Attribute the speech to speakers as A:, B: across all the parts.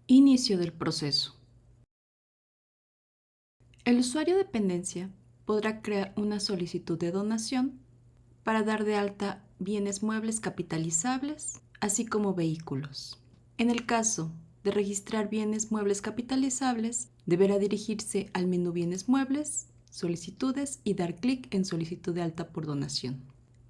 A: Inicio del proceso. El usuario de dependencia podrá crear una solicitud de donación para dar de alta bienes muebles capitalizables, así como vehículos. En el caso de registrar bienes muebles capitalizables, deberá dirigirse al menú Bienes muebles, Solicitudes y dar clic en Solicitud de alta por donación.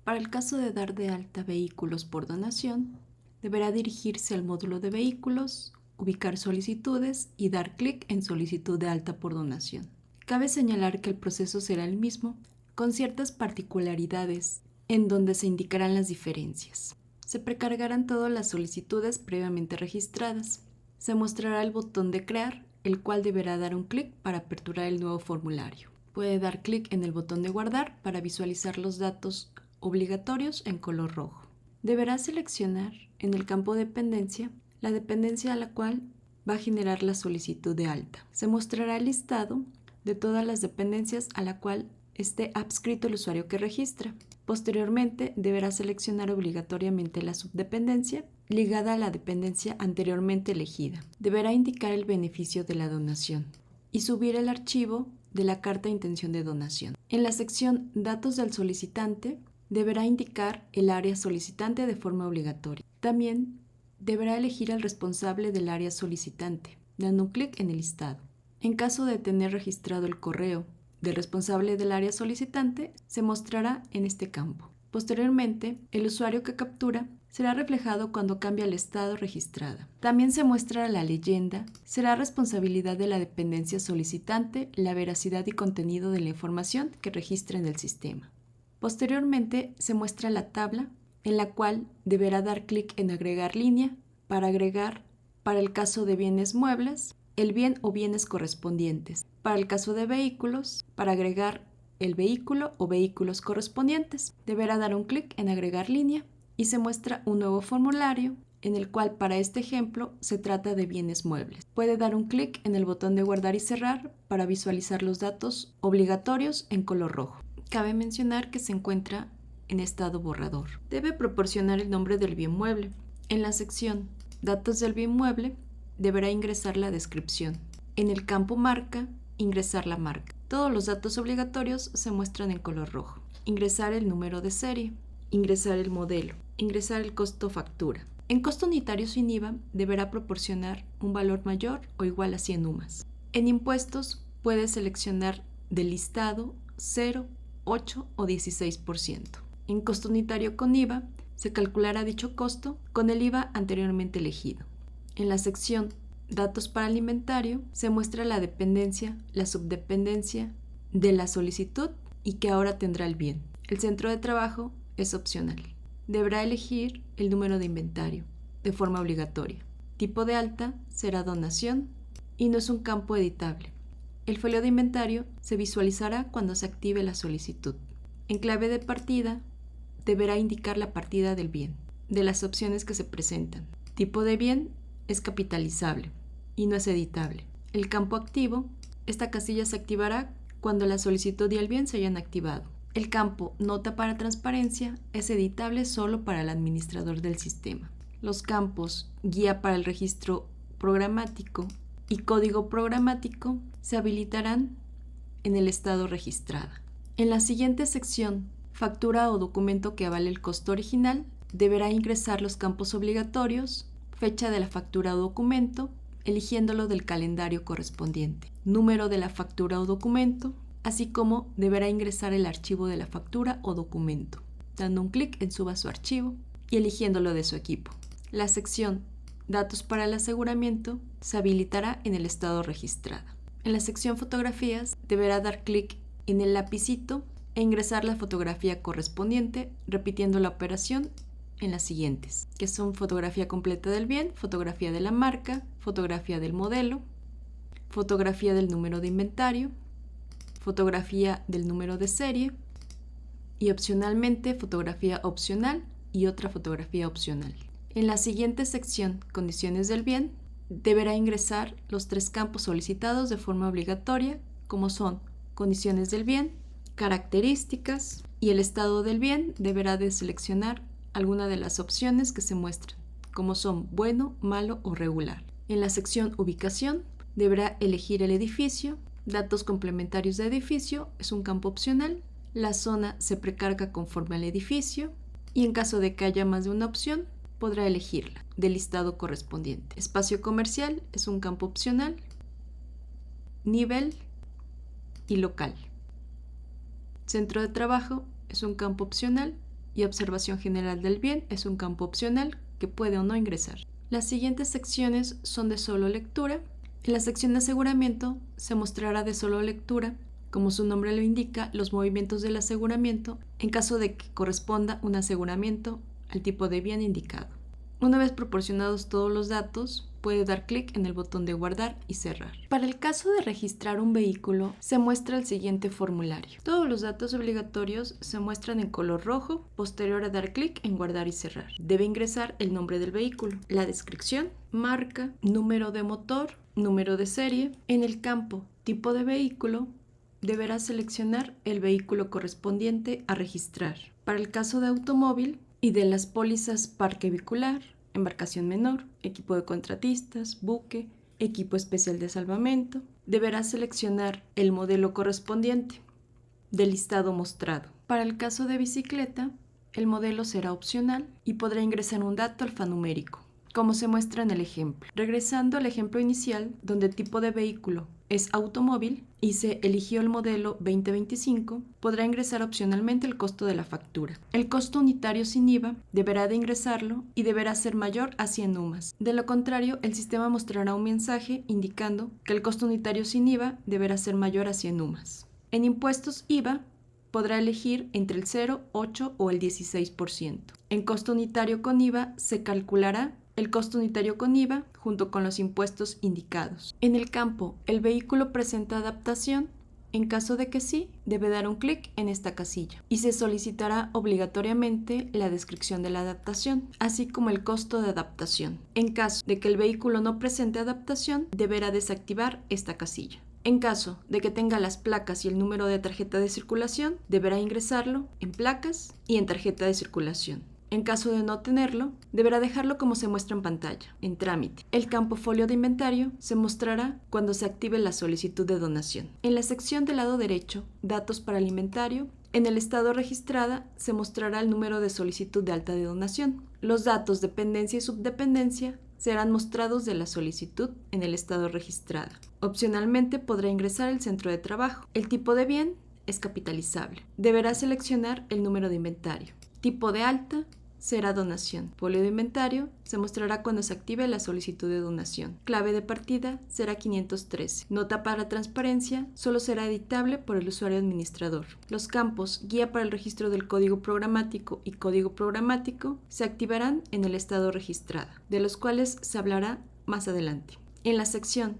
A: Para el caso de dar de alta vehículos por donación, deberá dirigirse al módulo de vehículos, ubicar solicitudes y dar clic en Solicitud de alta por donación. Cabe señalar que el proceso será el mismo, con ciertas particularidades en donde se indicarán las diferencias. Se precargarán todas las solicitudes previamente registradas. Se mostrará el botón de crear, el cual deberá dar un clic para aperturar el nuevo formulario. Puede dar clic en el botón de guardar para visualizar los datos obligatorios en color rojo. Deberá seleccionar en el campo Dependencia la dependencia a la cual va a generar la solicitud de alta. Se mostrará el listado de todas las dependencias a la cual esté adscrito el usuario que registra. Posteriormente, deberá seleccionar obligatoriamente la subdependencia ligada a la dependencia anteriormente elegida. Deberá indicar el beneficio de la donación y subir el archivo de la carta de intención de donación. En la sección Datos del solicitante, deberá indicar el área solicitante de forma obligatoria. También deberá elegir al responsable del área solicitante, dando un clic en el listado. En caso de tener registrado el correo del responsable del área solicitante, se mostrará en este campo. Posteriormente, el usuario que captura será reflejado cuando cambia el estado registrada. También se muestra la leyenda. Será responsabilidad de la dependencia solicitante la veracidad y contenido de la información que registra en el sistema. Posteriormente, se muestra la tabla en la cual deberá dar clic en agregar línea para agregar, para el caso de bienes muebles, el bien o bienes correspondientes. Para el caso de vehículos, para agregar el vehículo o vehículos correspondientes, deberá dar un clic en agregar línea y se muestra un nuevo formulario en el cual para este ejemplo se trata de bienes muebles. Puede dar un clic en el botón de guardar y cerrar para visualizar los datos obligatorios en color rojo. Cabe mencionar que se encuentra en estado borrador. Debe proporcionar el nombre del bien mueble. En la sección Datos del bien mueble, deberá ingresar la descripción. En el campo Marca, ingresar la marca. Todos los datos obligatorios se muestran en color rojo. Ingresar el número de serie. Ingresar el modelo. Ingresar el costo factura. En costo unitario sin IVA, deberá proporcionar un valor mayor o igual a 100 UMAS. En impuestos, puede seleccionar del listado 0, 8 o 16%. En costo unitario con IVA, se calculará dicho costo con el IVA anteriormente elegido. En la sección Datos para el inventario se muestra la dependencia, la subdependencia de la solicitud y que ahora tendrá el bien. El centro de trabajo es opcional. Deberá elegir el número de inventario de forma obligatoria. Tipo de alta será donación y no es un campo editable. El folio de inventario se visualizará cuando se active la solicitud. En clave de partida deberá indicar la partida del bien, de las opciones que se presentan. Tipo de bien es capitalizable y no es editable. El campo activo, esta casilla se activará cuando la solicitud y el bien se hayan activado. El campo Nota para transparencia es editable solo para el administrador del sistema. Los campos Guía para el registro programático y Código programático se habilitarán en el estado registrada. En la siguiente sección, Factura o documento que avale el costo original, deberá ingresar los campos obligatorios, fecha de la factura o documento, eligiéndolo del calendario correspondiente, número de la factura o documento, así como deberá ingresar el archivo de la factura o documento, dando un clic en Suba su archivo y eligiéndolo de su equipo. La sección Datos para el aseguramiento se habilitará en el estado registrada. En la sección Fotografías deberá dar clic en el lapicito e ingresar la fotografía correspondiente, repitiendo la operación en las siguientes, que son fotografía completa del bien, fotografía de la marca, fotografía del modelo, fotografía del número de inventario, fotografía del número de serie y opcionalmente fotografía opcional y otra fotografía opcional. En la siguiente sección, Condiciones del bien, deberá ingresar los 3 campos solicitados de forma obligatoria, como son condiciones del bien, características y el estado del bien. Deberá de seleccionar alguna de las opciones que se muestran, como son bueno, malo o regular. En la sección Ubicación, deberá elegir el edificio. Datos complementarios de edificio es un campo opcional. La zona se precarga conforme al edificio y en caso de que haya más de una opción, podrá elegirla del listado correspondiente. Espacio comercial es un campo opcional. Nivel y local. Centro de trabajo es un campo opcional y observación general del bien es un campo opcional que puede o no ingresar. Las siguientes secciones son de solo lectura. En la sección de aseguramiento se mostrará de solo lectura, como su nombre lo indica, los movimientos del aseguramiento en caso de que corresponda un aseguramiento al tipo de bien indicado. Una vez proporcionados todos los datos, puede dar clic en el botón de guardar y cerrar. Para el caso de registrar un vehículo, se muestra el siguiente formulario. Todos los datos obligatorios se muestran en color rojo, posterior a dar clic en guardar y cerrar. Debe ingresar el nombre del vehículo, la descripción, marca, número de motor, número de serie. En el campo tipo de vehículo, deberá seleccionar el vehículo correspondiente a registrar. Para el caso de automóvil y de las pólizas parque vehicular, embarcación menor, equipo de contratistas, buque, equipo especial de salvamento, deberá seleccionar el modelo correspondiente del listado mostrado. Para el caso de bicicleta, el modelo será opcional y podrá ingresar un dato alfanumérico, como se muestra en el ejemplo. Regresando al ejemplo inicial, donde el tipo de vehículo es automóvil y se eligió el modelo 2025, podrá ingresar opcionalmente el costo de la factura. El costo unitario sin IVA deberá de ingresarlo y deberá ser mayor a 100 UMAS. De lo contrario, el sistema mostrará un mensaje indicando que el costo unitario sin IVA deberá ser mayor a 100 UMAS. En impuestos IVA, podrá elegir entre el 0, 8 o el 16%. En costo unitario con IVA se calculará el costo unitario con IVA junto con los impuestos indicados. En el campo, ¿el vehículo presenta adaptación? En caso de que sí, debe dar un clic en esta casilla y se solicitará obligatoriamente la descripción de la adaptación, así como el costo de adaptación. En caso de que el vehículo no presente adaptación, deberá desactivar esta casilla. En caso de que tenga las placas y el número de tarjeta de circulación, deberá ingresarlo en placas y en tarjeta de circulación. En caso de no tenerlo, deberá dejarlo como se muestra en pantalla, en trámite. El campo folio de inventario se mostrará cuando se active la solicitud de donación. En la sección del lado derecho, datos para el inventario, en el estado registrada se mostrará el número de solicitud de alta de donación. Los datos dependencia y subdependencia serán mostrados de la solicitud en el estado registrada. Opcionalmente podrá ingresar el centro de trabajo. El tipo de bien es capitalizable. Deberá seleccionar el número de inventario. Tipo de alta será donación. Folio de inventario se mostrará cuando se active la solicitud de donación. Clave de partida será 513. Nota para transparencia solo será editable por el usuario administrador. Los campos guía para el registro del código programático y código programático se activarán en el estado registrada, de los cuales se hablará más adelante. En la sección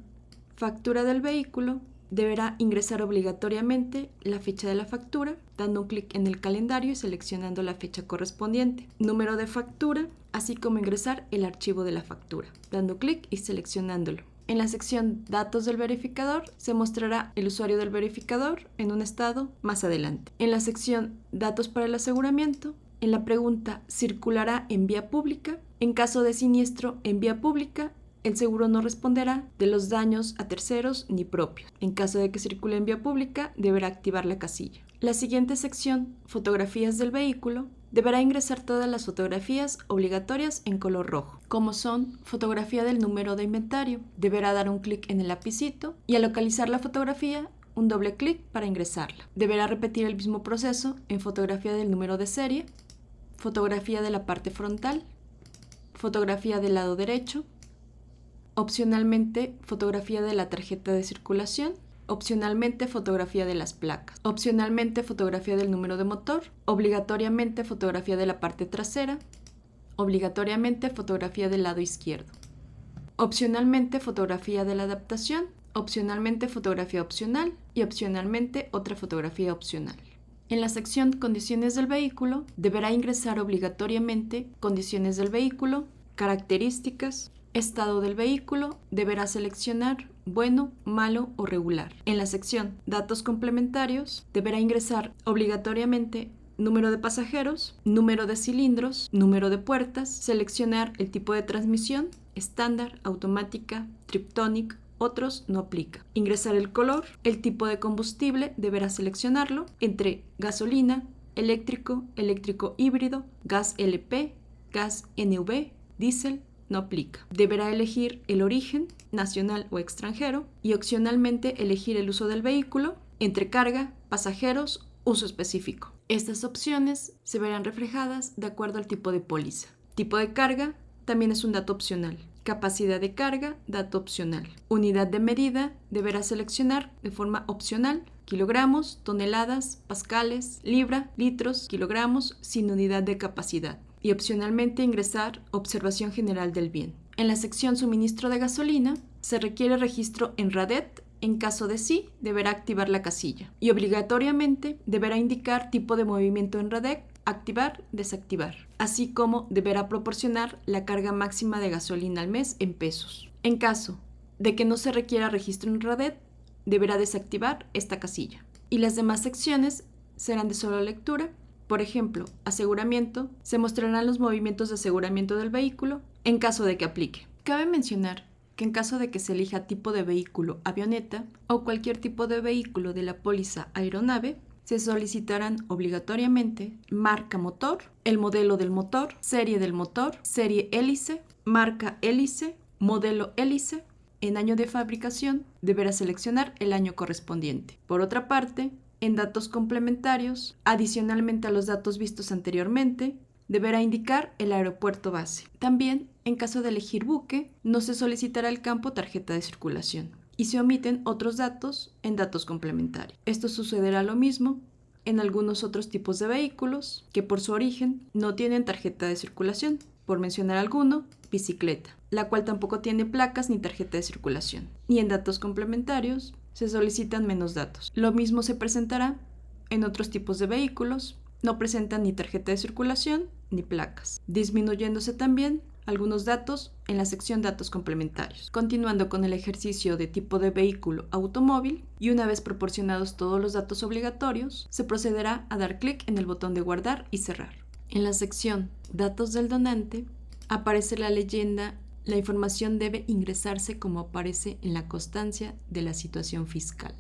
A: Factura del vehículo, deberá ingresar obligatoriamente la fecha de la factura, dando un clic en el calendario y seleccionando la fecha correspondiente, número de factura, así como ingresar el archivo de la factura, dando clic y seleccionándolo. En la sección Datos del verificador se mostrará el usuario del verificador en un estado más adelante. En la sección Datos para el aseguramiento, en la pregunta ¿circulará en vía pública? En caso de siniestro en vía pública, el seguro no responderá de los daños a terceros ni propios. En caso de que circule en vía pública, deberá activar la casilla. La siguiente sección, Fotografías del vehículo, deberá ingresar todas las fotografías obligatorias en color rojo, como son fotografía del número de inventario. Deberá dar un clic en el lapicito y al localizar la fotografía, un doble clic para ingresarla. Deberá repetir el mismo proceso en fotografía del número de serie, fotografía de la parte frontal, fotografía del lado derecho, opcionalmente fotografía de la tarjeta de circulación, opcionalmente fotografía de las placas, opcionalmente fotografía del número de motor, obligatoriamente fotografía de la parte trasera, obligatoriamente fotografía del lado izquierdo, opcionalmente fotografía de la adaptación, opcionalmente fotografía opcional y opcionalmente otra fotografía opcional. En la sección Condiciones del vehículo, deberá ingresar obligatoriamente condiciones del vehículo, características, estado del vehículo, deberá seleccionar bueno, malo o regular. En la sección Datos complementarios, deberá ingresar obligatoriamente número de pasajeros, número de cilindros, número de puertas, seleccionar el tipo de transmisión, estándar, automática, Triptonic, otros no aplica. Ingresar el color, el tipo de combustible deberá seleccionarlo entre gasolina, eléctrico, eléctrico híbrido, gas LP, gas NV, diésel, no aplica. Deberá elegir el origen, nacional o extranjero, y opcionalmente elegir el uso del vehículo, entre carga, pasajeros, uso específico. Estas opciones se verán reflejadas de acuerdo al tipo de póliza. Tipo de carga también es un dato opcional. Capacidad de carga, dato opcional. Unidad de medida deberá seleccionar de forma opcional kilogramos, toneladas, pascales, libra, litros, kilogramos, sin unidad de capacidad. Y opcionalmente ingresar observación general del bien. En la sección suministro de gasolina se requiere registro en RADET. En caso de sí, deberá activar la casilla. Y obligatoriamente deberá indicar tipo de movimiento en RADET, activar, desactivar, así como deberá proporcionar la carga máxima de gasolina al mes en pesos. En caso de que no se requiera registro en RADET, deberá desactivar esta casilla. Y las demás secciones serán de solo lectura. Por ejemplo, aseguramiento, se mostrarán los movimientos de aseguramiento del vehículo en caso de que aplique. Cabe mencionar que en caso de que se elija tipo de vehículo avioneta o cualquier tipo de vehículo de la póliza aeronave, se solicitarán obligatoriamente marca motor, el modelo del motor, serie hélice, marca hélice, modelo hélice. En año de fabricación deberá seleccionar el año correspondiente. Por otra parte, en datos complementarios, adicionalmente a los datos vistos anteriormente, deberá indicar el aeropuerto base. También, en caso de elegir buque, no se solicitará el campo tarjeta de circulación y se omiten otros datos en datos complementarios. Esto sucederá lo mismo en algunos otros tipos de vehículos que por su origen no tienen tarjeta de circulación. Por mencionar alguno, bicicleta, la cual tampoco tiene placas ni tarjeta de circulación. Y en datos complementarios se solicitan menos datos. Lo mismo se presentará en otros tipos de vehículos. No presentan ni tarjeta de circulación ni placas, disminuyéndose también algunos datos en la sección datos complementarios. Continuando con el ejercicio de tipo de vehículo automóvil, y una vez proporcionados todos los datos obligatorios, se procederá a dar clic en el botón de guardar y cerrar. En la sección datos del donante aparece la leyenda: la información debe ingresarse como aparece en la constancia de la situación fiscal.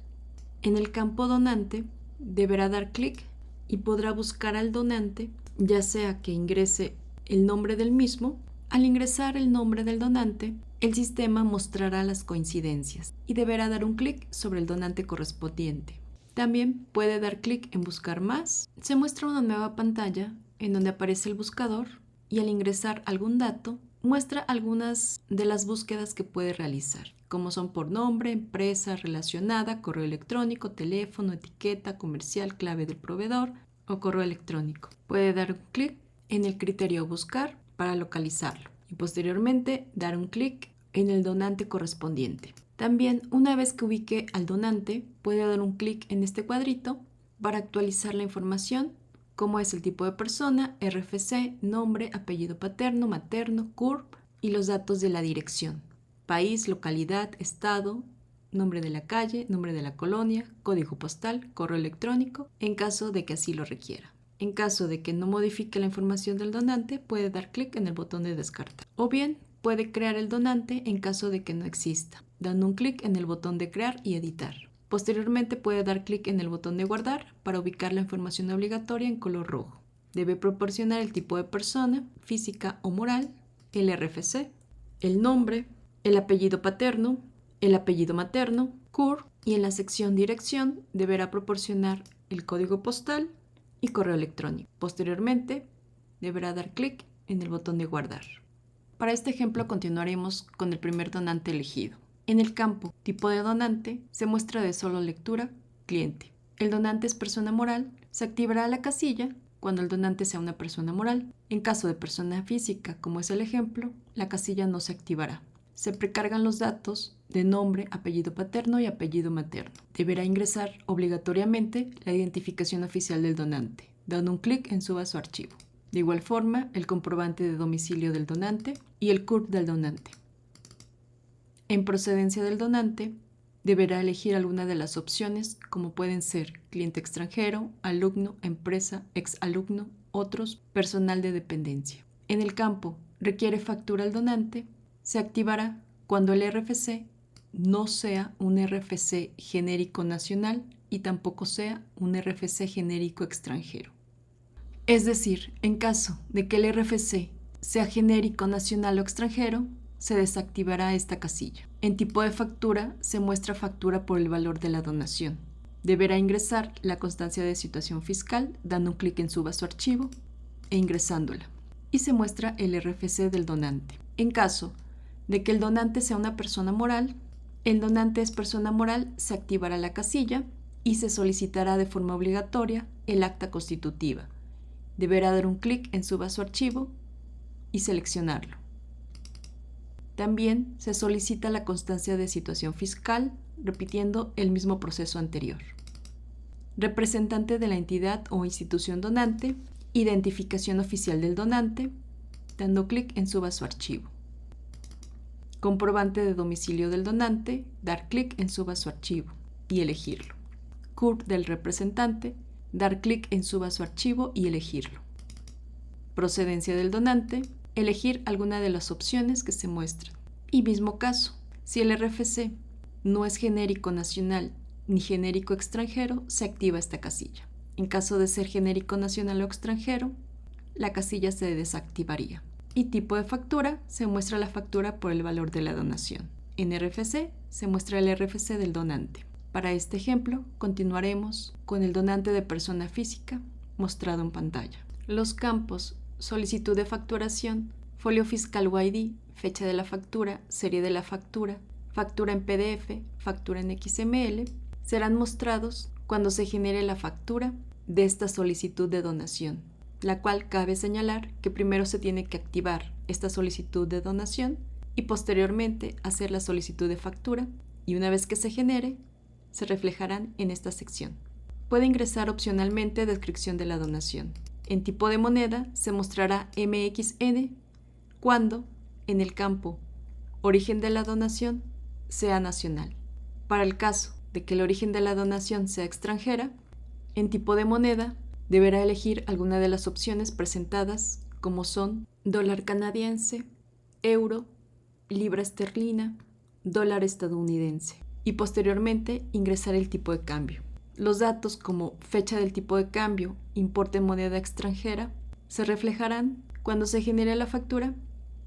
A: En el campo donante deberá dar clic y podrá buscar al donante, ya sea que ingrese el nombre del mismo. Al ingresar el nombre del donante, el sistema mostrará las coincidencias y deberá dar un clic sobre el donante correspondiente. También puede dar clic en buscar más. Se muestra una nueva pantalla en donde aparece el buscador y al ingresar algún dato, muestra algunas de las búsquedas que puede realizar, como son por nombre, empresa relacionada, correo electrónico, teléfono, etiqueta, comercial, clave del proveedor o correo electrónico. Puede dar un clic en el criterio buscar para localizarlo y posteriormente dar un clic en el donante correspondiente. También, una vez que ubique al donante, puede dar un clic en este cuadrito para actualizar la información, como es el tipo de persona, RFC, nombre, apellido paterno, materno, CURP y los datos de la dirección: país, localidad, estado, nombre de la calle, nombre de la colonia, código postal, correo electrónico, en caso de que así lo requiera. En caso de que no modifique la información del donante, puede dar clic en el botón de descartar. O bien, puede crear el donante en caso de que no exista, dando un clic en el botón de crear y editar. Posteriormente puede dar clic en el botón de guardar para ubicar la información obligatoria en color rojo. Debe proporcionar el tipo de persona, física o moral, el RFC, el nombre, el apellido paterno, el apellido materno, CUR, y en la sección dirección deberá proporcionar el código postal y correo electrónico. Posteriormente deberá dar clic en el botón de guardar. Para este ejemplo continuaremos con el primer donante elegido. En el campo tipo de donante se muestra de solo lectura cliente. El donante es persona moral. Se activará la casilla cuando el donante sea una persona moral. En caso de persona física, como es el ejemplo, la casilla no se activará. Se precargan los datos de nombre, apellido paterno y apellido materno. Deberá ingresar obligatoriamente la identificación oficial del donante, dando un clic en Suba su archivo. De igual forma, el comprobante de domicilio del donante y el CURP del donante. En procedencia del donante, deberá elegir alguna de las opciones, como pueden ser cliente extranjero, alumno, empresa, exalumno, otros, personal de dependencia. En el campo requiere factura al donante, se activará cuando el RFC no sea un RFC genérico nacional y tampoco sea un RFC genérico extranjero. Es decir, en caso de que el RFC sea genérico nacional o extranjero, se desactivará esta casilla. En tipo de factura se muestra factura por el valor de la donación. Deberá ingresar la constancia de situación fiscal dando un clic en Suba su archivo e ingresándola. Y se muestra el RFC del donante. En caso de que el donante sea una persona moral, el donante es persona moral, se activará la casilla y se solicitará de forma obligatoria el acta constitutiva. Deberá dar un clic en Suba su archivo y seleccionarlo. También se solicita la constancia de situación fiscal, repitiendo el mismo proceso anterior. Representante de la entidad o institución donante, identificación oficial del donante, dando clic en Suba su archivo. Comprobante de domicilio del donante, dar clic en Suba su archivo y elegirlo. CURP del representante, dar clic en Suba su archivo y elegirlo. Procedencia del donante, elegir alguna de las opciones que se muestran. Y mismo caso, si el RFC no es genérico nacional ni genérico extranjero, se activa esta casilla. En caso de ser genérico nacional o extranjero, la casilla se desactivaría. Y tipo de factura, se muestra la factura por el valor de la donación. En RFC se muestra el RFC del donante. Para este ejemplo, continuaremos con el donante de persona física mostrado en pantalla. Los campos solicitud de facturación, folio fiscal o ID, fecha de la factura, serie de la factura, factura en PDF, factura en XML, serán mostrados cuando se genere la factura de esta solicitud de donación, la cual cabe señalar que primero se tiene que activar esta solicitud de donación y posteriormente hacer la solicitud de factura, y una vez que se genere, se reflejarán en esta sección. Puede ingresar opcionalmente descripción de la donación. En tipo de moneda se mostrará MXN cuando en el campo origen de la donación sea nacional. Para el caso de que el origen de la donación sea extranjera, en tipo de moneda deberá elegir alguna de las opciones presentadas como son dólar canadiense, euro, libra esterlina, dólar estadounidense y posteriormente ingresar el tipo de cambio. Los datos como fecha del tipo de cambio, importe en moneda extranjera, se reflejarán cuando se genere la factura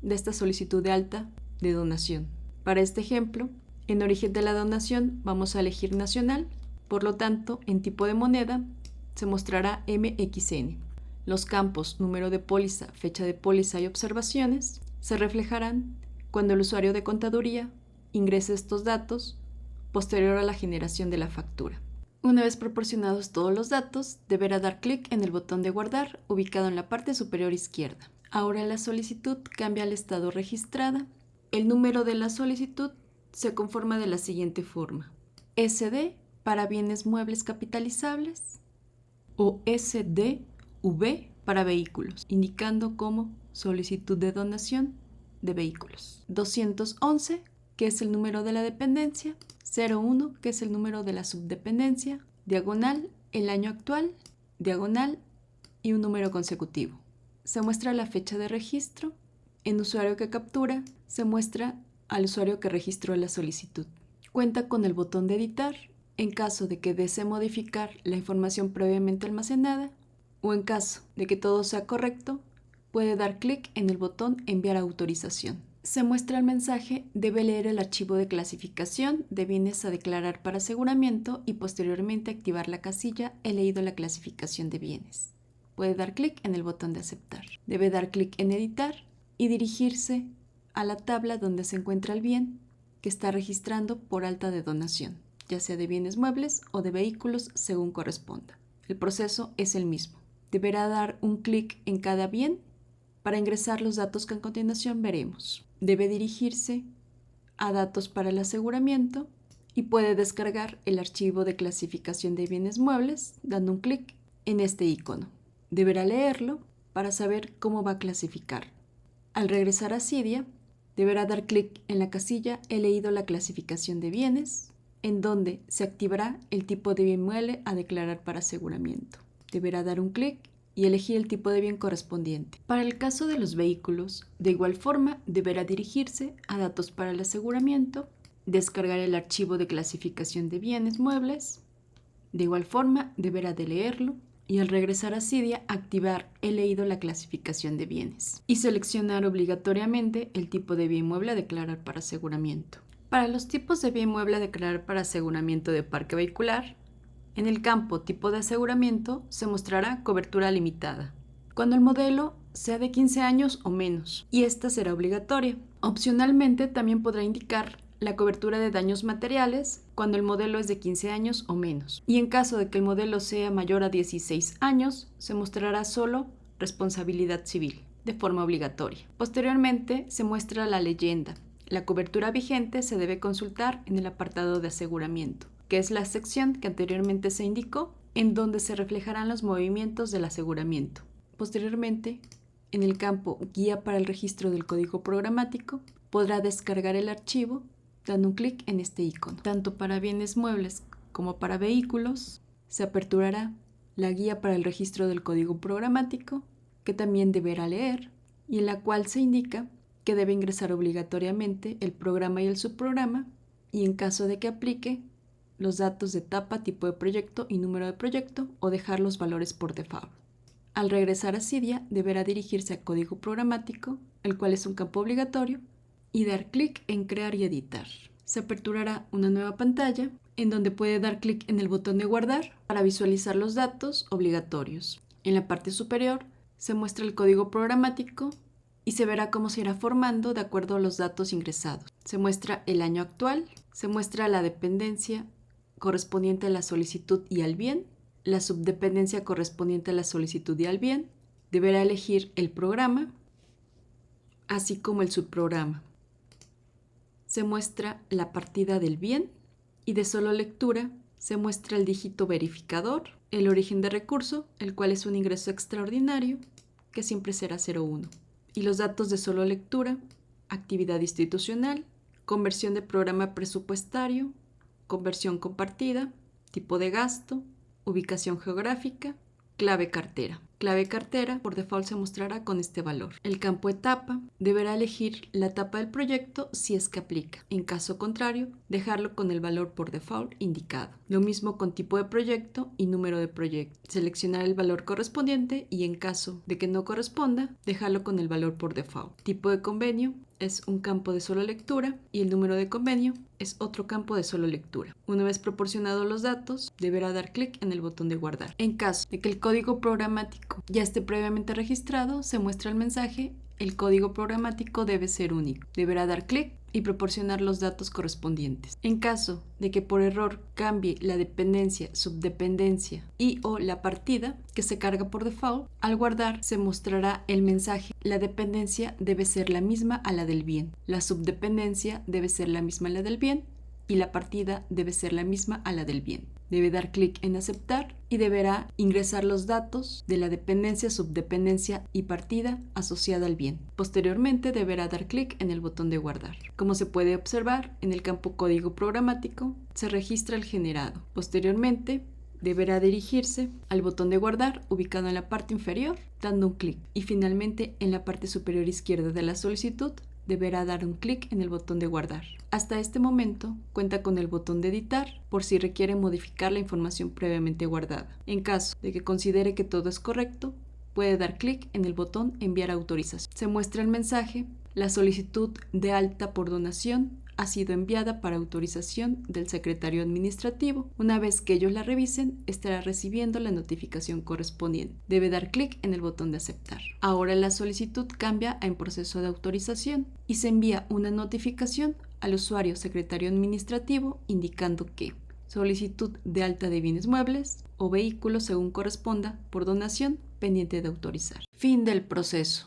A: de esta solicitud de alta de donación. Para este ejemplo, en origen de la donación vamos a elegir nacional, por lo tanto, en tipo de moneda se mostrará MXN. Los campos número de póliza, fecha de póliza y observaciones se reflejarán cuando el usuario de contaduría ingrese estos datos posterior a la generación de la factura. Una vez proporcionados todos los datos, deberá dar clic en el botón de guardar ubicado en la parte superior izquierda. Ahora la solicitud cambia al estado registrada. El número de la solicitud se conforma de la siguiente forma: SD para bienes muebles capitalizables o SDV para vehículos, indicando como solicitud de donación de vehículos. 211, que es el número de la dependencia, 01, que es el número de la subdependencia, diagonal, el año actual, diagonal y un número consecutivo. Se muestra la fecha de registro. En usuario que captura, se muestra al usuario que registró la solicitud. Cuenta con el botón de editar en caso de que desee modificar la información previamente almacenada, o en caso de que todo sea correcto, puede dar clic en el botón enviar autorización. Se muestra el mensaje: debe leer el archivo de clasificación de bienes a declarar para aseguramiento y posteriormente activar la casilla he leído la clasificación de bienes. Puede dar clic en el botón de aceptar. Debe dar clic en editar y dirigirse a la tabla donde se encuentra el bien que está registrando por alta de donación, ya sea de bienes muebles o de vehículos según corresponda. El proceso es el mismo. Deberá dar un clic en cada bien para ingresar los datos que a continuación veremos. Debe dirigirse a datos para el aseguramiento y puede descargar el archivo de clasificación de bienes muebles dando un clic en este icono. Deberá leerlo para saber cómo va a clasificar. Al regresar a Cydia, deberá dar clic en la casilla he leído la clasificación de bienes, en donde se activará el tipo de bien mueble a declarar para aseguramiento. Deberá dar un clic y elegir el tipo de bien correspondiente. Para el caso de los vehículos, de igual forma deberá dirigirse a Datos para el aseguramiento, descargar el archivo de clasificación de bienes muebles. De igual forma deberá de leerlo y al regresar a Cydia activar He leído la clasificación de bienes y seleccionar obligatoriamente el tipo de bien mueble a declarar para aseguramiento. Para los tipos de bien mueble a declarar para aseguramiento de parque vehicular, en el campo Tipo de aseguramiento se mostrará cobertura limitada, cuando el modelo sea de 15 años o menos, y esta será obligatoria. Opcionalmente también podrá indicar la cobertura de daños materiales cuando el modelo es de 15 años o menos. Y en caso de que el modelo sea mayor a 16 años, se mostrará solo responsabilidad civil, de forma obligatoria. Posteriormente se muestra la leyenda. La cobertura vigente se debe consultar en el apartado de aseguramiento, que es la sección que anteriormente se indicó, en donde se reflejarán los movimientos del aseguramiento. Posteriormente, en el campo Guía para el registro del código programático, podrá descargar el archivo dando un clic en este icono. Tanto para bienes muebles como para vehículos, se aperturará la Guía para el registro del código programático, que también deberá leer, y en la cual se indica que debe ingresar obligatoriamente el programa y el subprograma, y en caso de que aplique, los datos de etapa, tipo de proyecto y número de proyecto, o dejar los valores por default. Al regresar a Cydia, deberá dirigirse a código programático, el cual es un campo obligatorio, y dar clic en Crear y Editar. Se aperturará una nueva pantalla en donde puede dar clic en el botón de guardar para visualizar los datos obligatorios. En la parte superior se muestra el código programático y se verá cómo se irá formando de acuerdo a los datos ingresados. Se muestra el año actual, se muestra la dependencia correspondiente a la solicitud y al bien, la subdependencia correspondiente a la solicitud y al bien, deberá elegir el programa, así como el subprograma. Se muestra la partida del bien y de solo lectura se muestra el dígito verificador, el origen de recurso, el cual es un ingreso extraordinario, que siempre será 01, y los datos de solo lectura, actividad institucional, conversión de programa presupuestario, conversión compartida, tipo de gasto, ubicación geográfica, clave cartera. Clave cartera por default se mostrará con este valor. El campo etapa deberá elegir la etapa del proyecto si es que aplica. En caso contrario, dejarlo con el valor por default indicado. Lo mismo con tipo de proyecto y número de proyecto. Seleccionar el valor correspondiente y en caso de que no corresponda, dejarlo con el valor por default. Tipo de convenio es un campo de solo lectura y el número de convenio es otro campo de solo lectura. Una vez proporcionados los datos, deberá dar clic en el botón de guardar. En caso de que el código programático ya esté previamente registrado, se muestra el mensaje: el código programático debe ser único. Deberá dar clic y proporcionar los datos correspondientes. En caso de que por error cambie la dependencia, subdependencia y o la partida que se carga por default, al guardar se mostrará el mensaje: la dependencia debe ser la misma a la del bien, la subdependencia debe ser la misma a la del bien y la partida debe ser la misma a la del bien. Debe dar clic en aceptar y deberá ingresar los datos de la dependencia, subdependencia y partida asociada al bien. Posteriormente deberá dar clic en el botón de guardar. Como se puede observar, en el campo código programático se registra el generado. Posteriormente deberá dirigirse al botón de guardar ubicado en la parte inferior dando un clic y finalmente en la parte superior izquierda de la solicitud deberá dar un clic en el botón de guardar. Hasta este momento cuenta con el botón de editar por si requiere modificar la información previamente guardada. En caso de que considere que todo es correcto, puede dar clic en el botón enviar autorización. Se muestra el mensaje: la solicitud de alta por donación ha sido enviada para autorización del secretario administrativo. Una vez que ellos la revisen, estará recibiendo la notificación correspondiente. Debe dar clic en el botón de aceptar. Ahora la solicitud cambia a en proceso de autorización y se envía una notificación al usuario secretario administrativo indicando que solicitud de alta de bienes muebles o vehículos según corresponda por donación pendiente de autorizar. Fin del proceso.